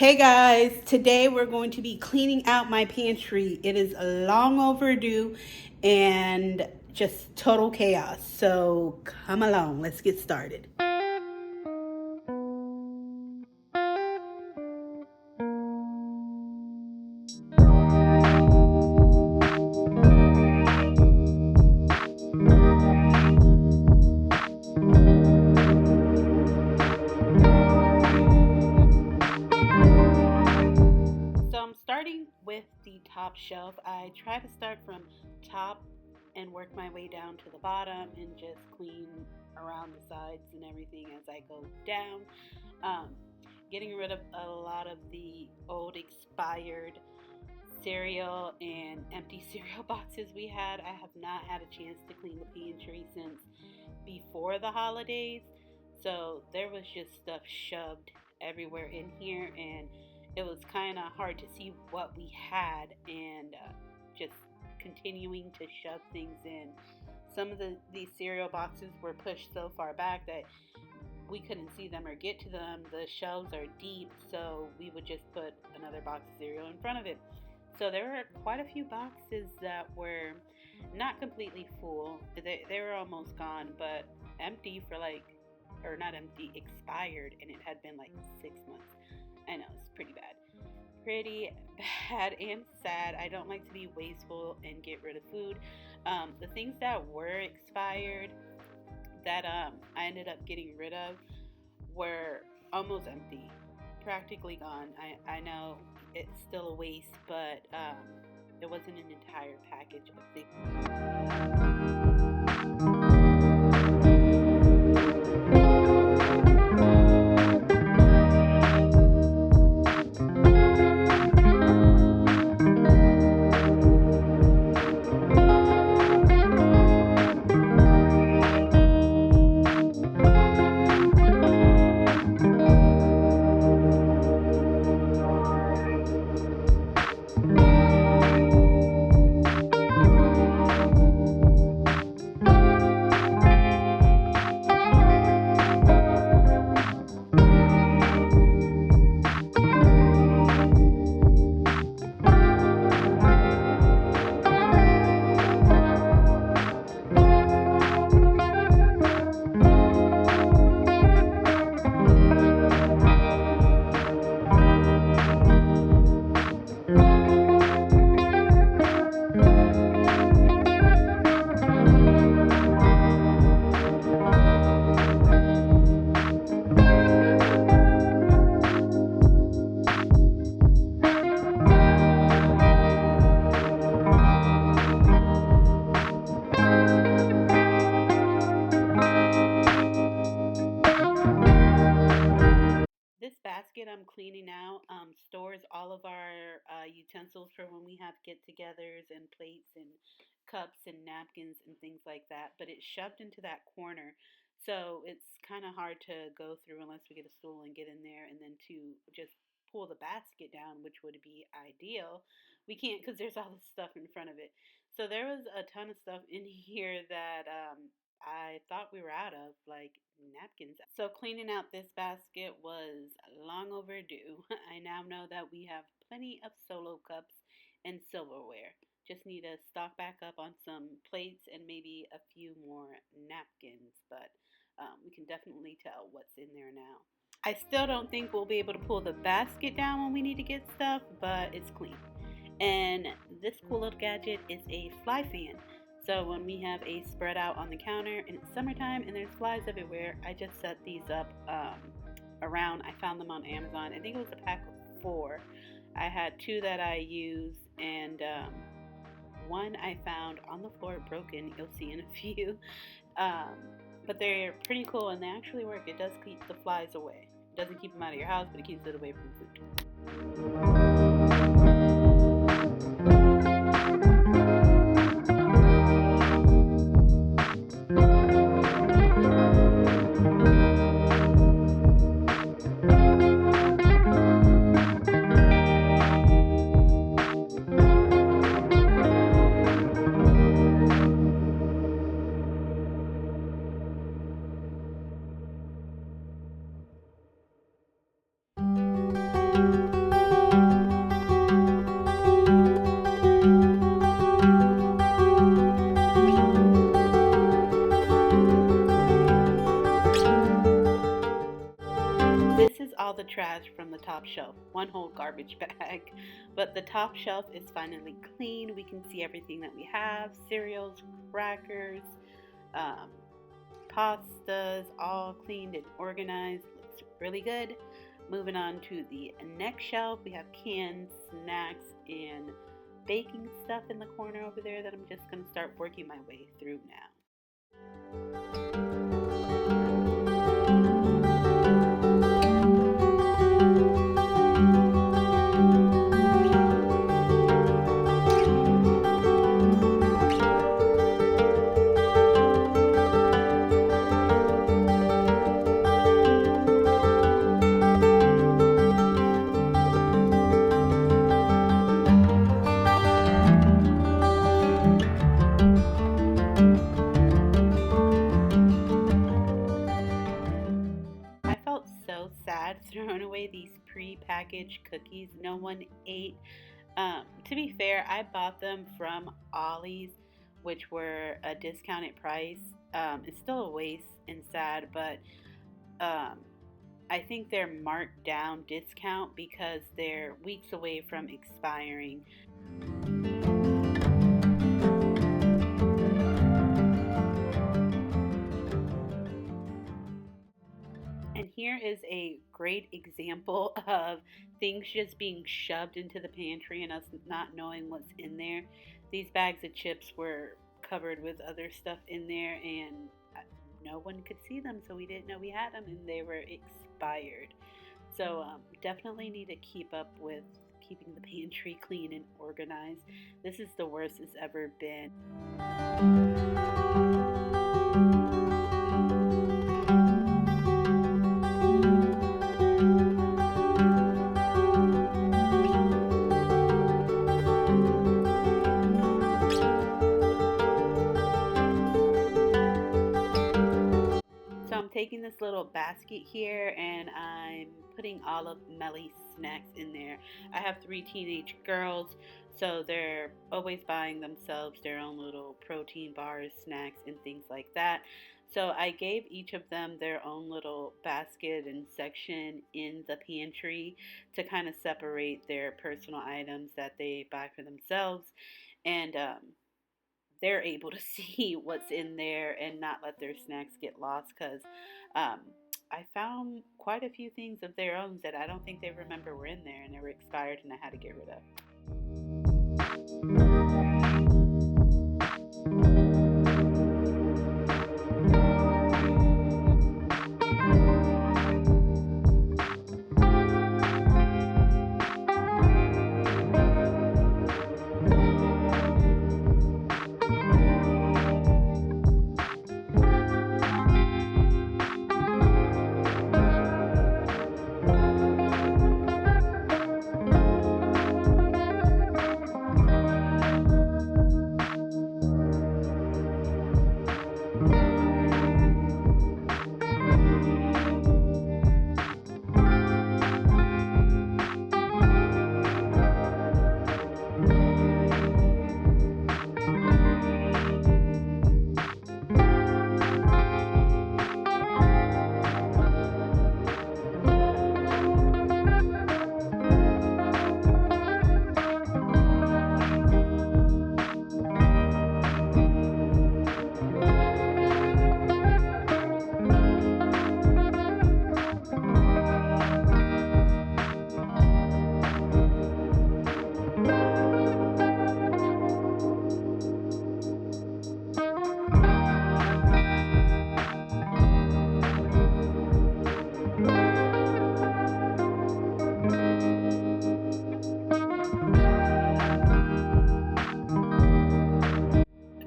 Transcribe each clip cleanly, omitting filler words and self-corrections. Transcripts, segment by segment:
Hey guys, today we're going to be cleaning out my pantry. It is long overdue and just total chaos. So come along, let's get started. So I'm starting with the top shelf. I try to start from top and work my way down to the bottom and just clean around the sides and everything as I go down. Um, Getting rid of a lot of the old expired cereal and empty cereal boxes we had. I have not had a chance to clean the pantry since before the holidays. So there was just stuff shoved everywhere in here, and it was kind of hard to see what we had and just continuing to shove things in. Some of these cereal boxes were pushed so far back that we couldn't see them or get to them. The shelves are deep, so we would just put another box of cereal in front of it. So there were quite a few boxes that were not completely full. They were almost gone, but empty for like, or not empty, expired, and it had been like 6 months. I know, it's pretty bad. Pretty bad and sad. I don't like to be wasteful and get rid of food. The things that were expired that I ended up getting rid of were almost empty, practically gone. I know it's still a waste, but it wasn't an entire package of things. This basket I'm cleaning out stores all of our utensils for when we have get togethers and plates and cups and napkins and things like that. But it's shoved into that corner. So it's kind of hard to go through unless we get a stool and get in there and then to just pull the basket down, which would be ideal. We can't because there's all this stuff in front of it. So there was a ton of stuff in here that I thought we were out of, like napkins. So cleaning out this basket was long overdue. I now know that we have plenty of solo cups and silverware. Just need to stock back up on some plates and maybe a few more napkins, but we can definitely tell what's in there now. I still don't think we'll be able to pull the basket down when we need to get stuff, but it's clean. And this cool little gadget is a fly fan. So when we have a spread out on the counter and it's summertime and there's flies everywhere, I just set these up around. I found them on Amazon. I think it was a pack of 4. I had 2 that I used, and one I found on the floor broken. You'll see in a few. Um, but they're pretty cool and they actually work. It does keep the flies away. It doesn't keep them out of your house, but it keeps it away from food. This is all the trash from the top shelf, one whole garbage bag. But the top shelf is finally clean. We can see everything that we have: cereals, crackers, um, pastas, all cleaned and organized. Looks really good. Moving on to the next shelf, we have canned snacks and baking stuff in the corner over there that I'm just going to start working my way through now. I felt so sad throwing away these pre-packaged cookies no one ate. To be fair, I bought them from Ollie's, which were a discounted price. It's still a waste and sad, but um, I think they're marked down discount because they're weeks away from expiring. And here is a great example of things just being shoved into the pantry and us not knowing what's in there. These bags of chips were covered with other stuff in there, and no one could see them, so we didn't know we had them, and they were expired. So definitely need to keep up with keeping the pantry clean and organized. This is the worst it's ever been. So I'm taking this little basket here and I'm putting all of Melly's snacks in there. I have three teenage girls, so they're always buying themselves their own little protein bars, snacks, and things like that. So I gave each of them their own little basket and section in the pantry to kind of separate their personal items that they buy for themselves. And they're able to see what's in there and not let their snacks get lost because um, I found quite a few things of their own that I don't think they remember were in there and they were expired and I had to get rid of.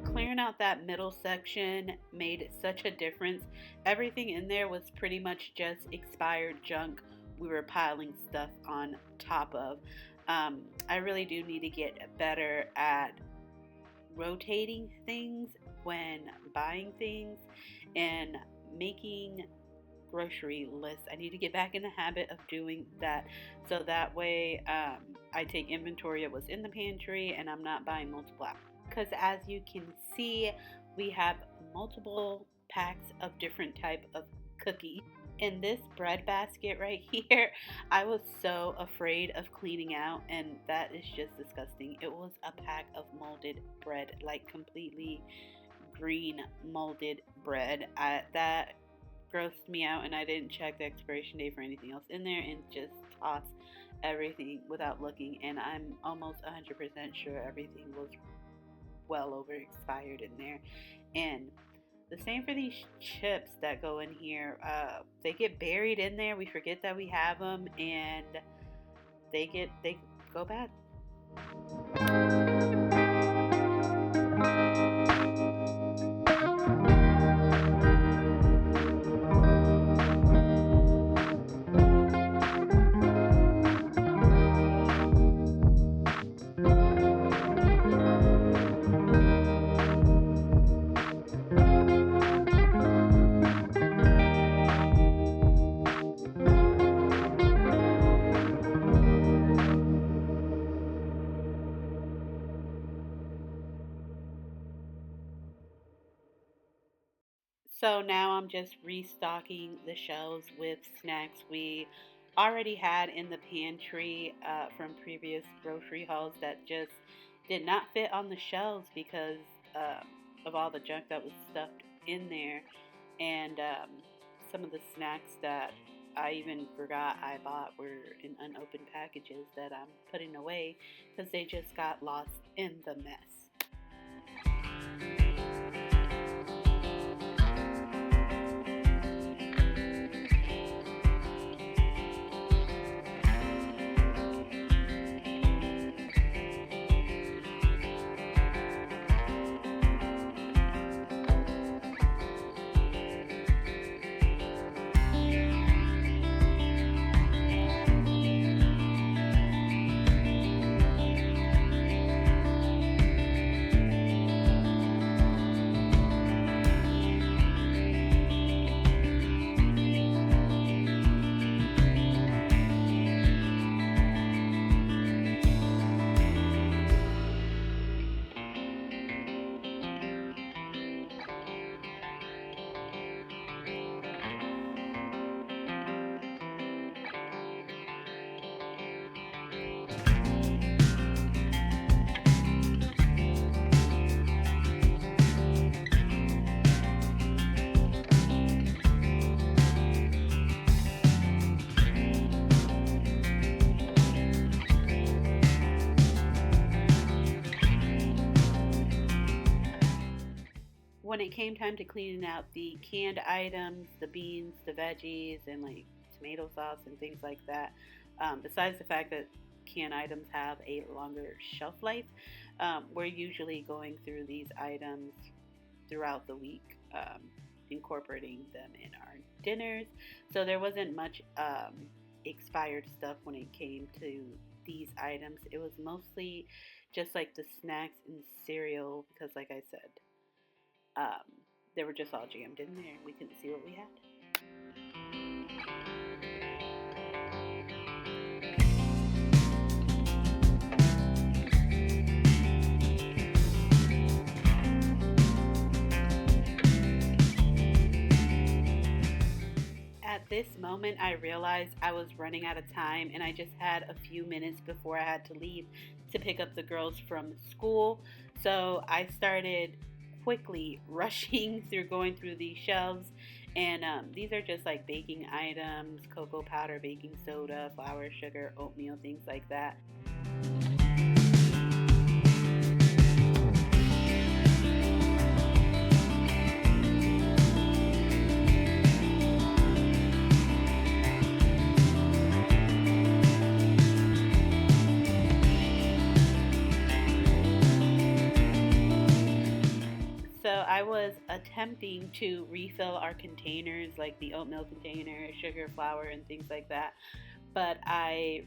Clearing out that middle section made such a difference. Everything in there was pretty much just expired junk we were piling stuff on top of. I really do need to get better at rotating things when buying things and making grocery list. I need to get back in the habit of doing that, so that way I take inventory of what's in the pantry and I'm not buying multiple. Because as you can see, we have multiple packs of different type of cookies. In this bread basket right here, I was so afraid of cleaning out, and that is just disgusting. It was a pack of molded bread, like completely green molded bread. That grossed me out, and I didn't check the expiration date for anything else in there and just tossed everything without looking. And I'm almost 100% sure everything was well over expired in there. And the same for these chips that go in here. They get buried in there. We forget that we have them, and they go bad. So now I'm just restocking the shelves with snacks we already had in the pantry from previous grocery hauls that just did not fit on the shelves because of all the junk that was stuffed in there. And some of the snacks that I even forgot I bought were in unopened packages that I'm putting away because they just got lost in the mess. When it came time to cleaning out the canned items, the beans, the veggies, and like tomato sauce and things like that, besides the fact that canned items have a longer shelf life, we're usually going through these items throughout the week, incorporating them in our dinners. So there wasn't much expired stuff when it came to these items. It was mostly just like the snacks and cereal because, like I said, um, they were just all jammed in there and we couldn't see what we had. At this moment, I realized I was running out of time and I just had a few minutes before I had to leave to pick up the girls from school. So I started quickly rushing through going through these shelves. And these are just like baking items, cocoa powder, baking soda, flour, sugar, oatmeal, things like that. So I was attempting to refill our containers, like the oatmeal container, sugar, flour, and things like that. But I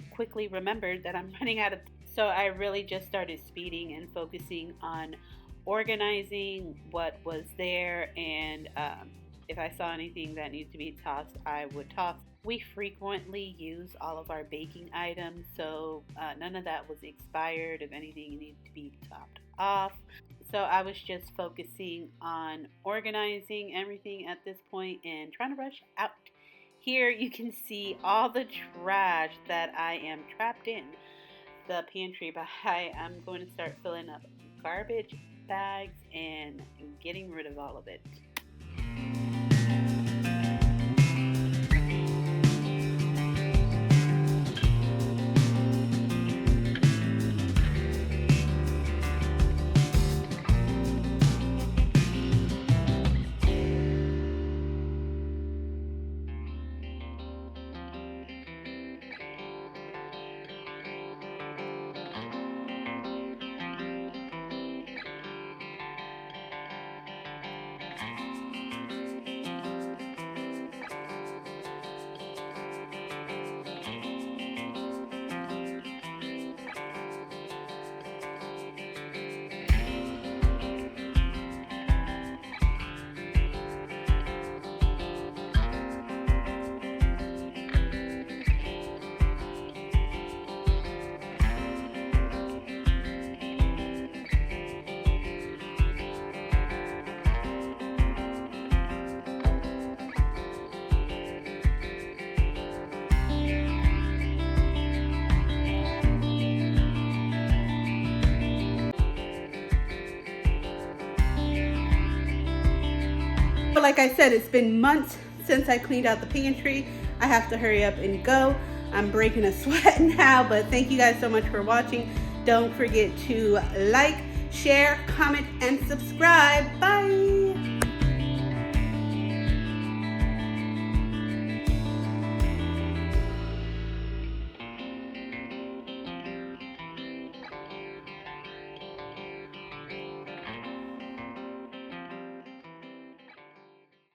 quickly remembered that I'm running out of. So I really just started speeding and focusing on organizing what was there and If I saw anything that needs to be tossed, I would toss. We frequently use all of our baking items, so none of that was expired. If anything, it needed to be topped off. So I was just focusing on organizing everything at this point and trying to rush out. Here you can see all the trash that I am trapped in the pantry, but I'm going to start filling up garbage bags and getting rid of all of it. Like I said, it's been months since I cleaned out the pantry. I have to hurry up and go. I'm breaking a sweat now, but thank you guys so much for watching. Don't forget to like, share, comment, and subscribe. Bye.